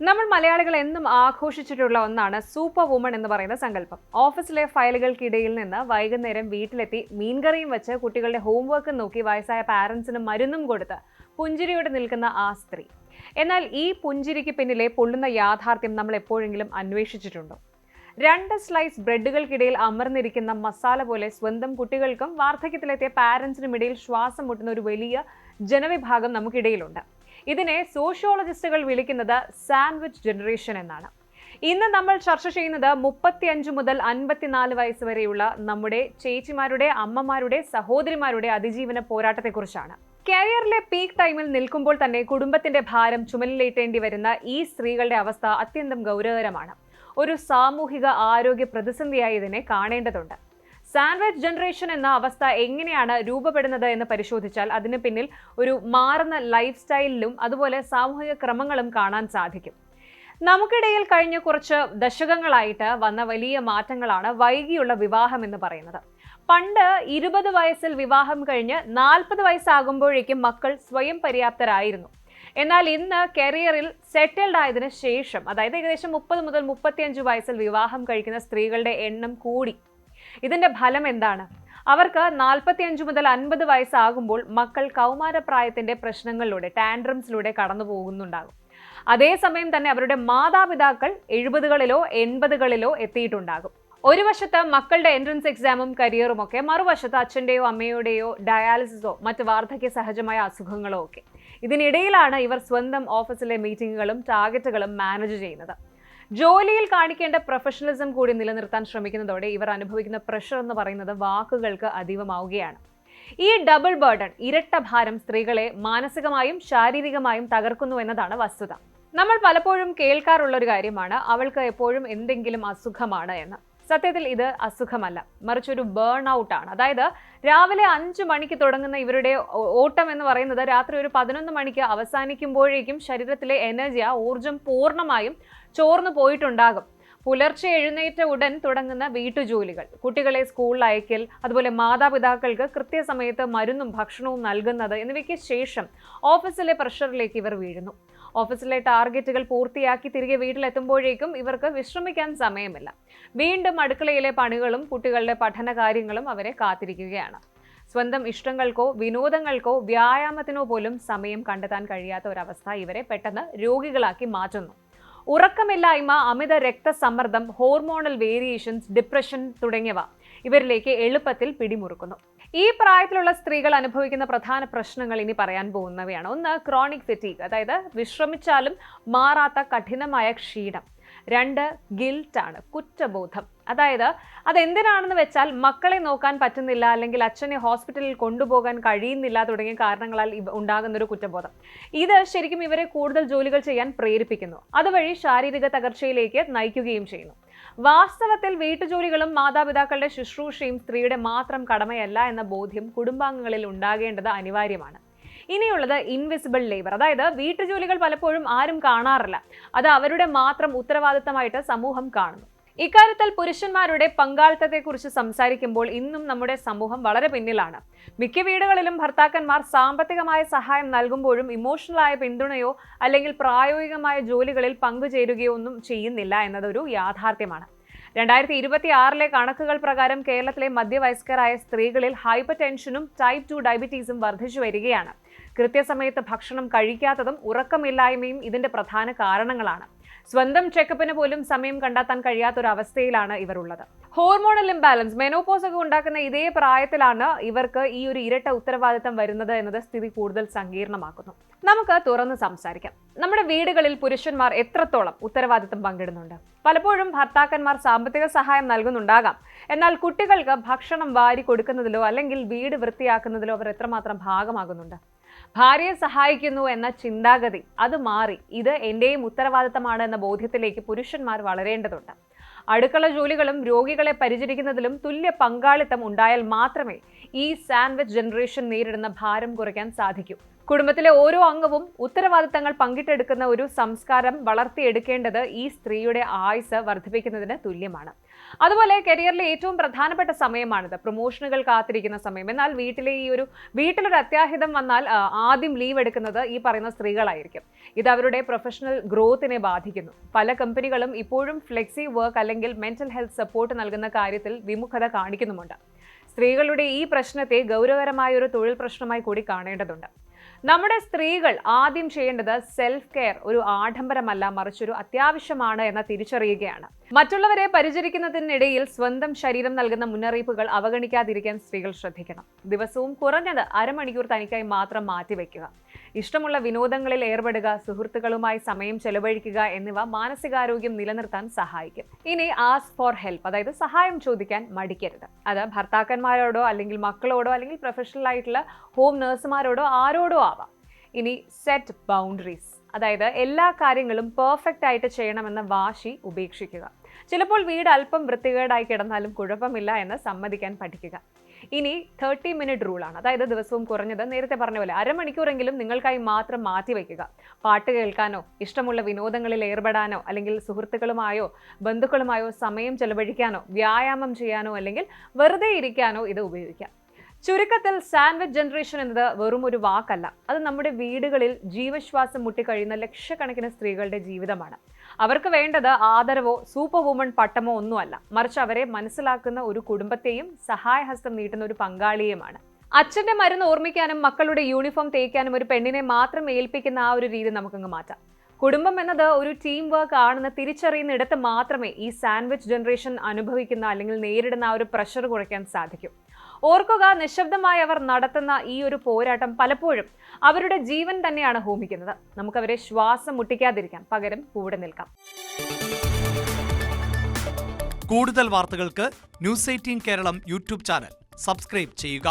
നമ്മൾ മലയാളികൾ എന്നും ആഘോഷിച്ചിട്ടുള്ള ഒന്നാണ് സൂപ്പർ വുമൺ എന്ന് പറയുന്ന സങ്കല്പം. ഓഫീസിലെ ഫയലുകൾക്കിടയിൽ നിന്ന് വൈകുന്നേരം വീട്ടിലെത്തി മീൻകറിയും വെച്ച് കുട്ടികളുടെ ഹോംവർക്ക് നോക്കി വയസ്സായ പാരന്റ്സിന് മരുന്നും കൊടുത്ത് പുഞ്ചിരിയോടെ നിൽക്കുന്ന ആ സ്ത്രീ. എന്നാൽ ഈ പുഞ്ചിരിക്ക് പിന്നിലെ പൊള്ളുന്ന യാഥാർത്ഥ്യം നമ്മൾ എപ്പോഴെങ്കിലും അന്വേഷിച്ചിട്ടുണ്ടോ? 2 സ്ലൈസ് ബ്രെഡുകൾക്കിടയിൽ അമർന്നിരിക്കുന്ന മസാല പോലെ സ്വന്തം കുട്ടികൾക്കും വാർദ്ധക്യത്തിലെത്തിയ പാരന്റ്സിനും ഇടയിൽ ശ്വാസം മുട്ടുന്ന ഒരു വലിയ ജനവിഭാഗം നമുക്കിടയിലുണ്ട്. ഇതിനെ സോഷ്യോളജിസ്റ്റുകൾ വിളിക്കുന്നത് സാൻഡ്വിച്ച് ജനറേഷൻ എന്നാണ്. ഇന്ന് നമ്മൾ ചർച്ച ചെയ്യുന്നത് 35 മുതൽ 54 വയസ്സ് വരെയുള്ള നമ്മുടെ ചേച്ചിമാരുടെ, അമ്മമാരുടെ, സഹോദരിമാരുടെ അതിജീവന പോരാട്ടത്തെക്കുറിച്ചാണ്. കരിയറിലെ പീക്ക് ടൈമിൽ നിൽക്കുമ്പോൾ തന്നെ കുടുംബത്തിന്റെ ഭാരം ചുമലിലേറ്റേണ്ടി വരുന്ന ഈ സ്ത്രീകളുടെ അവസ്ഥ അത്യന്തം ഗൗരവകരമാണ്. ഒരു സാമൂഹിക ആരോഗ്യ പ്രതിസന്ധിയായി ഇതിനെ കാണേണ്ടതുണ്ട്. സാൻഡ്വിച്ച് ജനറേഷൻ എന്ന അവസ്ഥ എങ്ങനെയാണ് രൂപപ്പെടുന്നത് എന്ന് പരിശോധിച്ചാൽ അതിന് പിന്നിൽ ഒരു മാറുന്ന ലൈഫ് സ്റ്റൈലിലും അതുപോലെ സാമൂഹിക ക്രമങ്ങളും കാണാൻ സാധിക്കും. നമുക്കിടയിൽ കഴിഞ്ഞ കുറച്ച് ദശകങ്ങളായിട്ട് വന്ന വലിയ മാറ്റങ്ങളാണ് വൈകിയുള്ള വിവാഹം എന്ന് പറയുന്നത്. പണ്ട് 20 വയസ്സിൽ വിവാഹം കഴിഞ്ഞ് 40 വയസ്സാകുമ്പോഴേക്കും മക്കൾ സ്വയം പര്യാപ്തരായിരുന്നു. എന്നാൽ ഇന്ന് കരിയറിൽ സെറ്റിൽഡ് ആയതിനു ശേഷം, അതായത് ഏകദേശം 30 മുതൽ 35 വയസ്സിൽ വിവാഹം കഴിക്കുന്ന സ്ത്രീകളുടെ എണ്ണം കൂടി. ഇതിന്റെ ഫലം എന്താണ്? അവർക്ക് 45 മുതൽ 50 വയസ്സാകുമ്പോൾ മക്കൾ കൗമാരപ്രായത്തിന്റെ പ്രശ്നങ്ങളിലൂടെ, ടാൻഡ്രംസിലൂടെ കടന്നു പോകുന്നുണ്ടാകും. അതേസമയം തന്നെ അവരുടെ മാതാപിതാക്കൾ 70കളിലോ 80കളിലോ എത്തിയിട്ടുണ്ടാകും. ഒരു വശത്ത് മക്കളുടെ എൻട്രൻസ് എക്സാമും കരിയറും ഒക്കെ, മറുവശത്ത് അച്ഛൻ്റെയോ അമ്മയുടെയോ ഡയാലിസിസോ മറ്റ് വാർദ്ധക്യ സഹജമായ അസുഖങ്ങളോ ഒക്കെ. ഇതിനിടയിലാണ് ഇവർ സ്വന്തം ഓഫീസിലെ മീറ്റിങ്ങുകളും ടാർഗറ്റുകളും മാനേജ് ചെയ്യുന്നത്. ജോലിയിൽ കാണിക്കേണ്ട പ്രൊഫഷണലിസം കൂടി നിലനിർത്താൻ ശ്രമിക്കുന്നതോടെ ഇവർ അനുഭവിക്കുന്ന പ്രഷർ എന്ന് പറയുന്നത് വാക്കുകൾക്ക് അതീവമാവുകയാണ്. ഈ ഡബിൾ ബർഡൻ, ഇരട്ട ഭാരം സ്ത്രീകളെ മാനസികമായും ശാരീരികമായും തകർക്കുന്നു എന്നതാണ് വസ്തുത. നമ്മൾ പലപ്പോഴും കേൾക്കാറുള്ള ഒരു കാര്യമാണ് അവൾക്ക് എപ്പോഴും എന്തെങ്കിലും അസുഖമാണ് എന്ന്. സത്യത്തിൽ ഇത് അസുഖമല്ല, മറിച്ചൊരു ബേൺ ഔട്ടാണ്. അതായത് രാവിലെ 5 മണിക്ക് തുടങ്ങുന്ന ഇവരുടെ ഓട്ടം എന്ന് പറയുന്നത് രാത്രി ഒരു 11 മണിക്ക് അവസാനിക്കുമ്പോഴേക്കും ശരീരത്തിലെ എനർജി, ഊർജം പൂർണ്ണമായും ചോർന്നു പോയിട്ടുണ്ടാകും. പുലർച്ചെ എഴുന്നേറ്റ ഉടൻ തുടങ്ങുന്ന വീട്ടുജോലികൾ, കുട്ടികളെ സ്കൂളിൽ അയക്കൽ, അതുപോലെ മാതാപിതാക്കൾക്ക് കൃത്യസമയത്ത് മരുന്നും ഭക്ഷണവും നൽകുന്നത് എന്നിവയ്ക്ക് ശേഷം ഓഫീസിലെ പ്രഷറിലേക്ക് ഇവർ വീഴുന്നു. ഓഫീസിലെ ടാർഗറ്റുകൾ പൂർത്തിയാക്കി തിരികെ വീട്ടിലെത്തുമ്പോഴേക്കും ഇവർക്ക് വിശ്രമിക്കാൻ സമയമില്ല. വീണ്ടും അടുക്കളയിലെ പണികളും കുട്ടികളുടെ പഠന കാര്യങ്ങളും അവരെ കാത്തിരിക്കുകയാണ്. സ്വന്തം ഇഷ്ടങ്ങൾക്കോ വിനോദങ്ങൾക്കോ വ്യായാമത്തിനോ പോലും സമയം കണ്ടെത്താൻ കഴിയാത്ത ഒരവസ്ഥ ഇവരെ പെട്ടെന്ന് രോഗികളാക്കി മാറ്റുന്നു. ഉറക്കമില്ലായ്മ, അമിത രക്തസമ്മർദ്ദം, ഹോർമോണൽ വേരിയേഷൻസ്, ഡിപ്രഷൻ തുടങ്ങിയവ ഇവരിലേക്ക് എളുപ്പത്തിൽ പിടിമുറുക്കുന്നു. ഈ പ്രായത്തിലുള്ള സ്ത്രീകൾ അനുഭവിക്കുന്ന പ്രധാന പ്രശ്നങ്ങൾ ഇനി പറയാൻ പോകുന്നവയാണ്. 1, ക്രോണിക് ഫെറ്റീഗ്, അതായത് വിശ്രമിച്ചാലും മാറാത്ത കഠിനമായ ക്ഷീണം. 2, ഗിൽറ്റ് ആണ്, കുറ്റബോധം. അതായത് അതെന്തിനാണെന്ന് വെച്ചാൽ മക്കളെ നോക്കാൻ പറ്റുന്നില്ല, അല്ലെങ്കിൽ അച്ഛനെ ഹോസ്പിറ്റലിൽ കൊണ്ടുപോകാൻ കഴിയുന്നില്ല തുടങ്ങിയ കാരണങ്ങളാൽ ഉണ്ടാകുന്നൊരു കുറ്റബോധം. ഇത് ശരിക്കും ഇവരെ കൂടുതൽ ജോലികൾ ചെയ്യാൻ പ്രേരിപ്പിക്കുന്നു. അതുവഴി ശാരീരിക തകർച്ചയിലേക്ക് നയിക്കുകയും ചെയ്യുന്നു. വാസ്തവത്തിൽ വീട്ടുജോലികളും മാതാപിതാക്കളുടെ ശുശ്രൂഷയും സ്ത്രീയുടെ മാത്രം കടമയല്ല എന്ന ബോധ്യം കുടുംബാംഗങ്ങളിൽ ഉണ്ടാകേണ്ടത് അനിവാര്യമാണ്. ഇനിയുള്ളത് ഇൻവിസിബിൾ ലേബർ, അതായത് വീട്ടുജോലികൾ പലപ്പോഴും ആരും കാണാറില്ല. അത് അവരുടെ മാത്രം ഉത്തരവാദിത്തമായിട്ട് സമൂഹം കാണുന്നു. ഇക്കാര്യത്തിൽ പുരുഷന്മാരുടെ പങ്കാളിത്തത്തെക്കുറിച്ച് സംസാരിക്കുമ്പോൾ ഇന്നും നമ്മുടെ സമൂഹം വളരെ പിന്നിലാണ്. മിക്ക വീടുകളിലും ഭർത്താക്കന്മാർ സാമ്പത്തികമായ സഹായം നൽകുമ്പോഴും ഇമോഷണലായ പിന്തുണയോ അല്ലെങ്കിൽ പ്രായോഗികമായ ജോലികളിൽ പങ്കുചേരുകയോ ഒന്നും ചെയ്യുന്നില്ല എന്നതൊരു യാഥാർത്ഥ്യമാണ്. 2026 കണക്കുകൾ പ്രകാരം കേരളത്തിലെ മധ്യവയസ്കരായ സ്ത്രീകളിൽ ഹൈപ്പർ ടെൻഷനും ടൈപ്പ് 2 ഡയബറ്റീസും വർദ്ധിച്ചു വരികയാണ്. കൃത്യസമയത്ത് ഭക്ഷണം കഴിക്കാത്തതും ഉറക്കമില്ലായ്മയും ഇതിന്റെ പ്രധാന കാരണങ്ങളാണ്. സ്വന്തം ചെക്കപ്പിന് പോലും സമയം കണ്ടെത്താൻ കഴിയാത്തൊരവസ്ഥയിലാണ് ഇവർ ഉള്ളത്. ഹോർമോണൽ ഇംബാലൻസ്, മെനോപോസ് ഒക്കെ ഉണ്ടാക്കുന്ന ഇതേ പ്രായത്തിലാണ് ഇവർക്ക് ഈ ഒരു ഇരട്ട ഉത്തരവാദിത്തം വരുന്നത് എന്നത് സ്ഥിതി കൂടുതൽ സങ്കീർണമാക്കുന്നു. നമുക്ക് തുറന്ന് സംസാരിക്കാം. നമ്മുടെ വീടുകളിൽ പുരുഷന്മാർ എത്രത്തോളം ഉത്തരവാദിത്തം പങ്കിടുന്നുണ്ട്? പലപ്പോഴും ഭർത്താക്കന്മാർ സാമ്പത്തിക സഹായം നൽകുന്നുണ്ടാകാം. എന്നാൽ കുട്ടികൾക്ക് ഭക്ഷണം വാരി കൊടുക്കുന്നതിലോ അല്ലെങ്കിൽ വീട് വൃത്തിയാക്കുന്നതിലോ അവർ എത്രമാത്രം ഭാഗമാകുന്നുണ്ട്? ഭാര്യയെ സഹായിക്കുന്നു എന്ന ചിന്താഗതി അത് മാറി ഇത് എന്റെയും ഉത്തരവാദിത്തമാണ് എന്ന ബോധ്യത്തിലേക്ക് പുരുഷന്മാർ വളരേണ്ടതുണ്ട്. അടുക്കള ജോലികളും രോഗികളെ പരിചരിക്കുന്നതിലും തുല്യ പങ്കാളിത്തം ഉണ്ടായാൽ മാത്രമേ ഈ സാൻഡ്വിച്ച് ജനറേഷൻ നേരിടുന്ന ഭാരം കുറയ്ക്കാൻ സാധിക്കൂ. കുടുംബത്തിലെ ഓരോ അംഗവും ഉത്തരവാദിത്തങ്ങൾ പങ്കിട്ടെടുക്കുന്ന ഒരു സംസ്കാരം വളർത്തിയെടുക്കേണ്ടത് ഈ സ്ത്രീയുടെ ആയുസ് വർദ്ധിപ്പിക്കുന്നതിന് തുല്യമാണ്. അതുപോലെ കരിയറിലെ ഏറ്റവും പ്രധാനപ്പെട്ട സമയമാണിത്. പ്രൊമോഷനുകൾ കാത്തിരിക്കുന്ന സമയം. എന്നാൽ വീട്ടിലൊരു അത്യാഹിതം വന്നാൽ ആദ്യം ലീവ് എടുക്കുന്നത് ഈ പറയുന്ന സ്ത്രീകളായിരിക്കും. ഇത് അവരുടെ പ്രൊഫഷണൽ ഗ്രോത്തിനെ ബാധിക്കുന്നു. പല കമ്പനികളും ഇപ്പോഴും ഫ്ലെക്സി വർക്ക് അല്ലെങ്കിൽ മെന്റൽ ഹെൽത്ത് സപ്പോർട്ട് നൽകുന്ന കാര്യത്തിൽ വിമുഖത കാണിക്കുന്നുമുണ്ട്. സ്ത്രീകളുടെ ഈ പ്രശ്നത്തെ ഗൗരവകരമായ ഒരു തൊഴിൽ പ്രശ്നമായി കൂടി കാണേണ്ടതുണ്ട്. നമ്മുടെ സ്ത്രീകൾ ആദ്യം ചെയ്യേണ്ടത് സെൽഫ് കെയർ ഒരു ആഡംബരമല്ല, മറിച്ചൊരു അത്യാവശ്യമാണ് എന്ന തിരിച്ചറിയുകയാണ്. മറ്റുള്ളവരെ പരിചരിക്കുന്നതിനിടയിൽ സ്വന്തം ശരീരം നൽകുന്ന മുന്നറിയിപ്പുകൾ അവഗണിക്കാതിരിക്കാൻ സ്ത്രീകൾ ശ്രദ്ധിക്കണം. ദിവസവും കുറഞ്ഞത് അരമണിക്കൂർ തനിക്കായി മാത്രം മാറ്റിവെക്കുക. ഇഷ്ടമുള്ള വിനോദങ്ങളിൽ ഏർപ്പെടുക, സുഹൃത്തുക്കളുമായി സമയം ചെലവഴിക്കുക എന്നിവ മാനസികാരോഗ്യം നിലനിർത്താൻ സഹായിക്കും. ഇനി ആസ്ക് ഫോർ ഹെൽപ്പ്, അതായത് സഹായം ചോദിക്കാൻ മടിക്കരുത്. അത് ഭർത്താക്കന്മാരോടോ അല്ലെങ്കിൽ മക്കളോടോ അല്ലെങ്കിൽ പ്രൊഫഷണൽ ആയിട്ടുള്ള ഹോം നഴ്സുമാരോടോ ആരോടോ ആവാം. ഇനി സെറ്റ് ബൗണ്ടറീസ്, അതായത് എല്ലാ കാര്യങ്ങളും പെർഫെക്റ്റ് ആയിട്ട് ചെയ്യണമെന്ന വാശി ഉപേക്ഷിക്കുക. ചിലപ്പോൾ വീട് അല്പം വൃത്തികേടായി കിടന്നാലും കുഴപ്പമില്ല എന്ന് സമ്മതിക്കാൻ പഠിക്കുക. ഇനി 30-minute റൂളാണ്. അതായത് ദിവസവും കുറഞ്ഞത് നേരത്തെ പറഞ്ഞ പോലെ അരമണിക്കൂറെങ്കിലും നിങ്ങൾക്കായി മാത്രം മാറ്റിവെക്കുക. പാട്ട് കേൾക്കാനോ ഇഷ്ടമുള്ള വിനോദങ്ങളിൽ ഏർപ്പെടാനോ അല്ലെങ്കിൽ സുഹൃത്തുക്കളുമായോ ബന്ധുക്കളുമായോ സമയം ചെലവഴിക്കാനോ വ്യായാമം ചെയ്യാനോ അല്ലെങ്കിൽ വെറുതെ ഇരിക്കാനോ ഇത് ഉപയോഗിക്കാം. ചുരുക്കത്തിൽ സാൻഡ്വിച്ച് ജനറേഷൻ എന്നത് വെറും ഒരു വാക്കല്ല, അത് നമ്മുടെ വീടുകളിൽ ജീവശ്വാസം മുട്ടിക്കഴിയുന്ന ലക്ഷക്കണക്കിന് സ്ത്രീകളുടെ ജീവിതമാണ്. അവർക്ക് വേണ്ടത് ആദരവോ സൂപ്പർ വുമൺ പട്ടമോ ഒന്നുമല്ല, മറിച്ച് അവരെ മനസ്സിലാക്കുന്ന ഒരു കുടുംബത്തെയും സഹായഹസ്തം നീട്ടുന്ന ഒരു പങ്കാളിയുമാണ്. അച്ഛന്റെ മരുന്ന് ഓർമ്മിക്കാനും മക്കളുടെ യൂണിഫോം തേക്കാനും ഒരു പെണ്ണിനെ മാത്രം ഏൽപ്പിക്കുന്ന ആ ഒരു രീതി നമുക്കങ്ങ് മാറ്റാം. കുടുംബം എന്നത് ഒരു ടീം വർക്ക് ആണെന്ന് തിരിച്ചറിയുന്നിടത്ത് മാത്രമേ ഈ സാൻഡ്വിച്ച് ജനറേഷൻ അനുഭവിക്കുന്ന അല്ലെങ്കിൽ നേരിടുന്ന ആ ഒരു പ്രഷർ കുറയ്ക്കാൻ സാധിക്കൂ. ഓർക്കുക, നിശബ്ദമായി അവർ നടത്തുന്ന ഈ ഒരു പോരാട്ടം പലപ്പോഴും അവരുടെ ജീവൻ തന്നെയാണ് ഹോമിക്കുന്നത്. നമുക്കവരെ ശ്വാസം മുട്ടിക്കാതിരിക്കാം, പകരം കൂടെ നിൽക്കാം. കൂടുതൽ വാർത്തകൾക്ക് news 18 Keralam YouTube channel subscribe ചെയ്യുക.